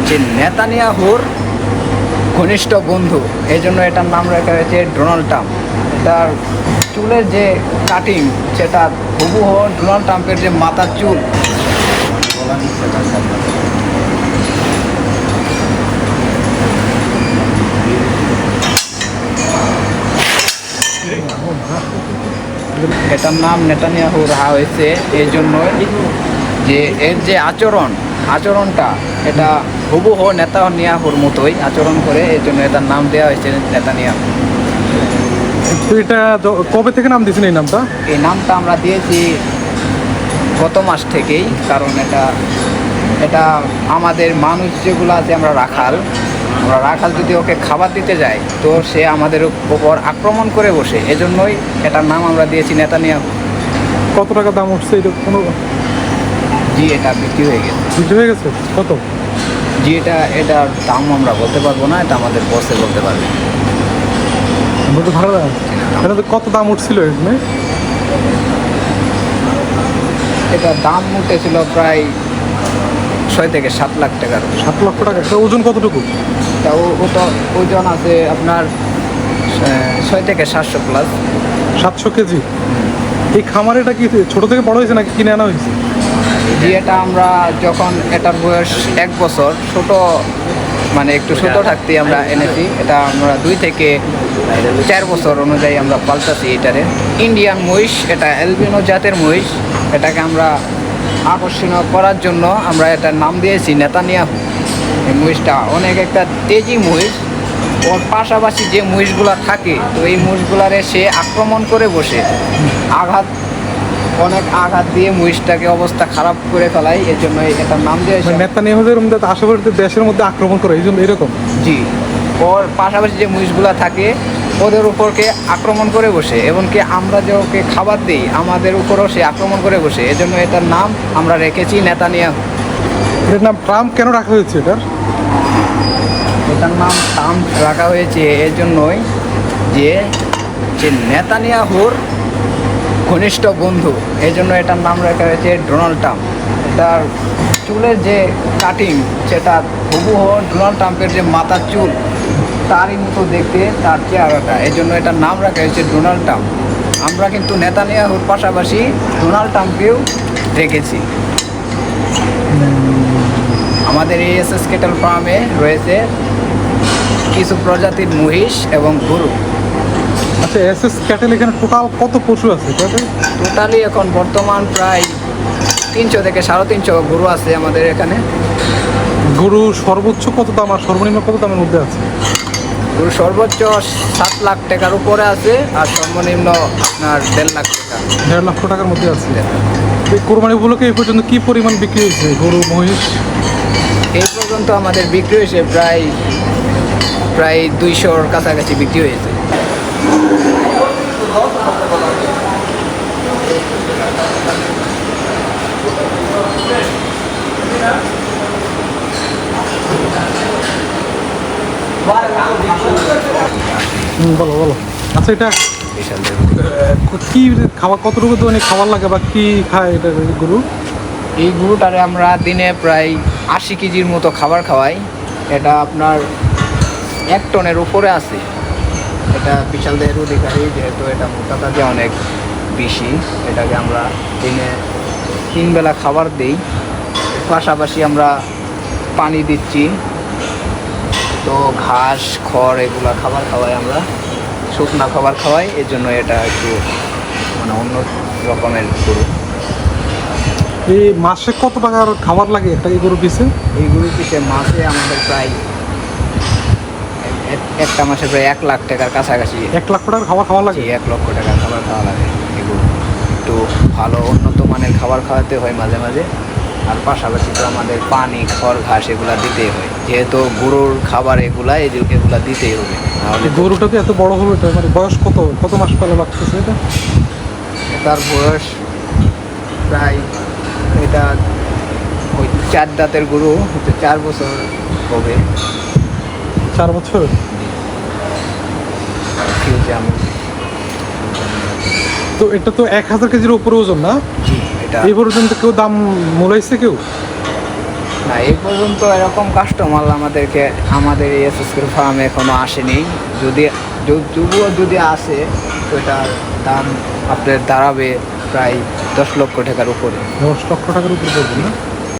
যে নেতানিয়াহুর ঘনিষ্ঠ বন্ধু, এই জন্য এটার নাম রাখা হয়েছে ডোনাল্ড ট্রাম্প। তার চুলের যে কাটিং সেটা হুবহু ডোনাল্ড ট্রাম্পের যে মাথার চুল। এটার নাম নেতানিয়াহু রাখা হয়েছে এই জন্যই যে এর যে আচরণটা এটা হুবহু নেতানিয়াহুর মতোই আচরণ করে, এই জন্য এটার নাম দেওয়া হয়েছে নেতানিয়াহু। তো এটা কবে থেকে নাম দিয়েছেন এই নামটা? এই নামটা আমরা দিয়েছি গত মাস থেকেই, কারণ এটা আমাদের মানুষ যেগুলো আছে, আমরা রাখাল যদি ওকে খাবার দিতে যাই তো সে আমাদের উপর আক্রমণ করে বসে, এজন্যই এটার নাম আমরা দিয়েছি নেতানিয়াহু। কত টাকা দাম উঠছে এটা? কোনো জি, এটা বিক্রি হয়ে গেছে। বিক্রি হয়ে গেছে? কত? জি, এটার দাম আমরা বলতে পারবো না, এটা আমাদের বসে বলতে পারবে। আমরা তো ভালো দাম। এটা তো কত দাম উঠছিল এখানে? এটার দাম উঠেছিল প্রায় 6 থেকে 7 লাখ টাকার। 7 লক্ষ টাকা। এটা ওজন কতটুকু? তা ওটা ওজন আছে আপনার 6 থেকে 700 প্লাস। 700 কেজি। এই খামার এটা কি ছোট থেকে বড় হয়েছে নাকি কিনে আনা হয়েছে? জি, এটা আমরা যখন এটার বয়স 1 বছর, মানে একটু ছোট থাকতেই আমরা এনেছি। এটা আমরা 2 থেকে 4 বছর অনুযায়ী আমরা পাল্টাছি এটারে। ইন্ডিয়ান মহিষ, এটা অ্যালবিনো জাতের মহিষ। এটাকে আমরা আকর্ষণীয় করার জন্য আমরা এটার নাম দিয়েছি নেতানিয়াহু। এই মহিষটা অনেক একটা তেজি মহিষ। ওর পাশাপাশি যে মহিষগুলা থাকে, তো এই মহিষগুলারে সে আক্রমণ করে বসে অনেক আঘাত দিয়ে মহিষটাকে অবস্থা খারাপ করে ফেলায়, এর জন্য এটার নাম দিয়েছে নেতানিয়াহুদের আশেপাশে দেশের মধ্যে আক্রমণ করে, এই জন্য এরকম। জি, ওর পাশাপাশি যে মহিষগুলা থাকে ওদের উপরকে আক্রমণ করে বসে, এমনকি আমরা যে ওকে খাবার দিই আমাদের উপরও সে আক্রমণ করে বসে, এজন্য এটার নাম আমরা রেখেছি নেতানিয়াহু। এটার নাম ট্রাম্প কেন রাখা হয়েছে? এটার নাম ট্রাম্প রাখা হয়েছে এই জন্যই যে নেতানিয়াহুর ঘনিষ্ঠ বন্ধু, এই জন্য এটার নাম রাখা হয়েছে ডোনাল্ড ট্রাম্প। তার চুলের যে কাটিং সেটা হুবহু ডোনাল্ড ট্রাম্পের যে মাথার চুল তারই মতো দেখতে তার চেহারাটা, এই জন্য এটার নাম রাখা হয়েছে ডোনাল্ড ট্রাম্প। আমরা কিন্তু নেতানিয়াহুর পাশাপাশি ডোনাল্ড ট্রাম্পকেও রেখেছি। আমাদের এই এসএস ক্যাটেল ফার্মে রয়েছে কিছু প্রজাতির মহিষ এবং গরু। আচ্ছা, এসএস ক্যাটেল এখানে টোটাল কত পশু আছে? টোটালি এখন বর্তমান প্রায় 300 থেকে 350 গরু আছে আমাদের এখানে। গরু সর্বোচ্চ কত দাম আর সর্বনিম্ন কত দামের মধ্যে আছে? গরু সর্বোচ্চ 7 লাখ টাকার উপরে আছে, আর সর্বনিম্ন আপনার 1.5 লাখ টাকা। 1.5 লক্ষ টাকার মধ্যে আছে। এই কোরবানি উপলক্ষে এই পর্যন্ত কি পরিমাণ বিক্রি হয়েছে গরু মহিষ? এই পর্যন্ত আমাদের বিক্রি হয়েছে প্রায় 200-র কাছাকাছি বিক্রি হয়েছে। বলো। আচ্ছা, এটা কি খাবার, কতটুকু দৈনিক খাবার লাগে বা কি খায় এটা গরু? এই গরুটারে আমরা দিনে প্রায় 80 কেজির মতো খাবার খাওয়াই। এটা আপনার 1 টনের উপরে আছে। এটা বিশাল দেহের অধিকারী, যেহেতু এটা মোটাতাজা অনেক বেশি। এটাকে আমরা দিনে 3 বেলা খাবার দিই, পাশাপাশি আমরা পানি দিচ্ছি, তো ঘাস খড় এগুলা খাবার খাওয়াই, আমরা শুকনা খাবার খাওয়াই। এর জন্য এটা একটু মানে অন্য রকমের গরু। এই মাসে কত টাকার খাবার লাগে একটা এই গরু পিছে? এই গরু পিছে মাসে আমাদের প্রায় একটা মাসে প্রায় 1 লাখ টাকার কাছাকাছি। 1 লাখ টাকার খাবার খাওয়া লাগে? 1 লক্ষ টাকার খাবার খাওয়া লাগে। এগুলো একটু ভালো উন্নত মানের খাবার খাওয়াতে হয় মাঝে মাঝে, আর পাশাপাশি তো আমাদের পানি খড় ঘাস এগুলা দিতেই হয়, যেহেতু গরুর খাবার এগুলা দিতেই হবে। নাহলে গরুটা তো এত বড় হলো, এটা মানে বয়স কত মাস পালা লাগতেছে এটা? তার বয়স প্রায়, এটা ওই 4 দাঁতের গরু, 4 বছর হবে। 4 বছর? তো এটা তো 1000 কেজির উপরে ওজন না? জি, এটা এই পর্যন্ত কেউ দাম মূলাইছে কেউ? না এই পর্যন্ত এরকম কাস্টমার আমাদের এই এসএসকের ফার্মে এখনো আসেনি। তবুও যদি আসে তো এটার দাম আপনার দাঁড়াবে প্রায় 10 লক্ষ টাকার উপরে। 10 লক্ষ টাকার উপর পড়বে না?